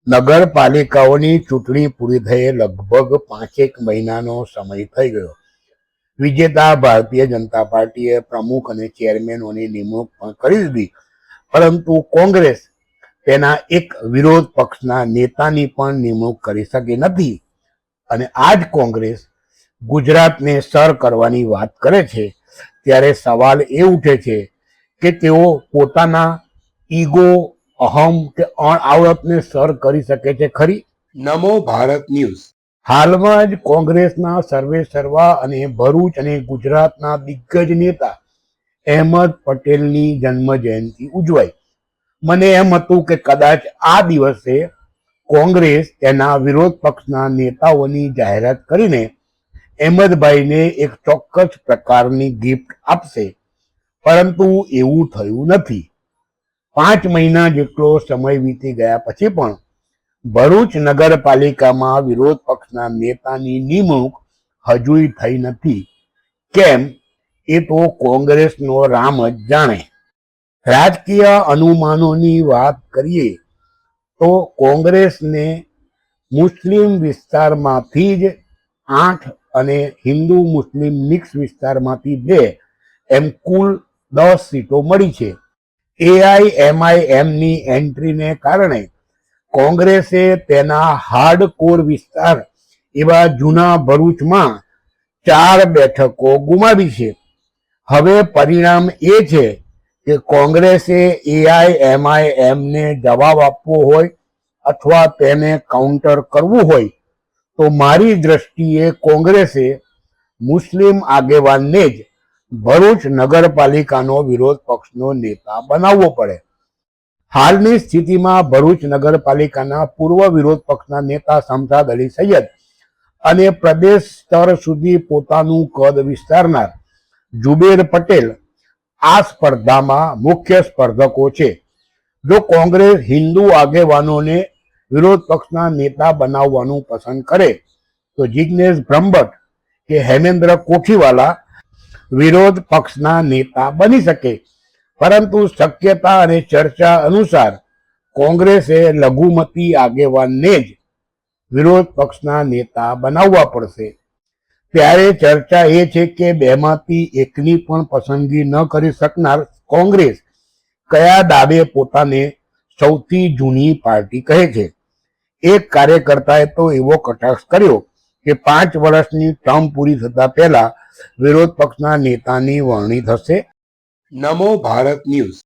નગરપાલિકાઓની ચૂંટણી પૂરી થયે લગભગ 5 મહિનાનો સમય થઈ ગયો. વિજેતા ભારતીય જનતા પાર્ટીએ પ્રમુખ અને ચેરમેનોની નિમણૂક પણ કરી દીધી, પરંતુ કોંગ્રેસ તેના એક વિરોધ પક્ષના નેતાની પણ નિમણૂક કરી શકી નથી. અને આ જ કોંગ્રેસ ગુજરાતને સર કરવાની વાત કરે છે ત્યારે સવાલ એ ઉઠે છે કે તેઓ પોતાના ઈગો, અહમ કે અણઆવડતને સર કરી શકે છે ખરી? નમો ભારત ન્યૂઝ. હાલમાં જ કોંગ્રેસના સર્વેસર્વા અને ભરૂચ અને ગુજરાતના દિગ્ગજ નેતા અહેમદ પટેલની જન્મ જયંતિ ઉજવાઈ. મને એમ હતું કે કદાચ આ દિવસે કોંગ્રેસ તેના વિરોધ પક્ષના નેતાઓની જાહેરાત કરીને અહેમદભાઈને એક ચોક્કસ પ્રકારની ગિફ્ટ આપશે, પરંતુ એવું થયું નથી. 5 મહિના જેટલો સમય વીતી ગયા પછી પણ ભરૂચ નગરપાલિકામાં વિરોધ પક્ષના નેતાની નિમણૂક હજુય થઈ નથી. કેમ, એ તો કોંગ્રેસનો રામ જ જાણે. રાજકીય અનુમાનોની વાત કરીએ તો કોંગ્રેસને મુસ્લિમ વિસ્તારમાંથી જ 8 અને હિન્દુ મુસ્લિમ મિક્સ વિસ્તારમાંથી 2 એમ કુલ 10 સીટો મળી છે. AIMIMની એન્ટ્રીને કારણે કોંગ્રેસે તેના હાર્ડકોર વિસ્તાર એવા જૂના ભરૂચમાં 4 બેઠકો ગુમાવી છે. હવે પરિણામ એ છે કે કોંગ્રેસે AIMIMને જવાબ આપવો હોય અથવા તેને કાઉન્ટર કરવું હોય તો મારી દ્રષ્ટિએ કોંગ્રેસે મુસ્લિમ આગેવાનને જ ભરૂચ નગરપાલિકાનો વિરોધ પક્ષનો નેતા બનાવવો પડે. હાલની સ્થિતિમાં ભરૂચ નગરપાલિકાના પૂર્વ વિરોધ પક્ષના નેતા શમશાદ અલી સૈયદ અને પ્રદેશ સ્તર સુધી પોતાનું કદ વિસ્તારનાર જુબેર પટેલ આ સ્પર્ધામાં મુખ્ય સ્પર્ધકો છે. જો કોંગ્રેસ હિન્દુ આગેવાનોને વિરોધ પક્ષના નેતા બનાવવાનું પસંદ કરે તો જિગ્નેશ બ્રહ્મભટ્ટ કે હેમેન્દ્ર કોઠીવાલા વિરોધ પક્ષના નેતા બની શકે, પરંતુ શક્યતા અને ચર્ચા અનુસાર કોંગ્રેસે લઘુમતી આગેવાનને જ વિરોધ પક્ષના નેતા બનાવવા પડશે. ત્યારે ચર્ચા એ છે કે બેમાંથી એકની પણ પસંદગી ન કરી શકનાર કોંગ્રેસ કયા દાવે પોતાને સૌથી જૂની પાર્ટી કહે છે. એક કાર્યકર્તાએ તો એવો કટાક્ષ કર્યો કે 5 વર્ષની ટર્મ પૂરી થતા પહેલા વિરોધ પક્ષના નેતાની વરણી થશે. નમો ભારત ન્યૂઝ.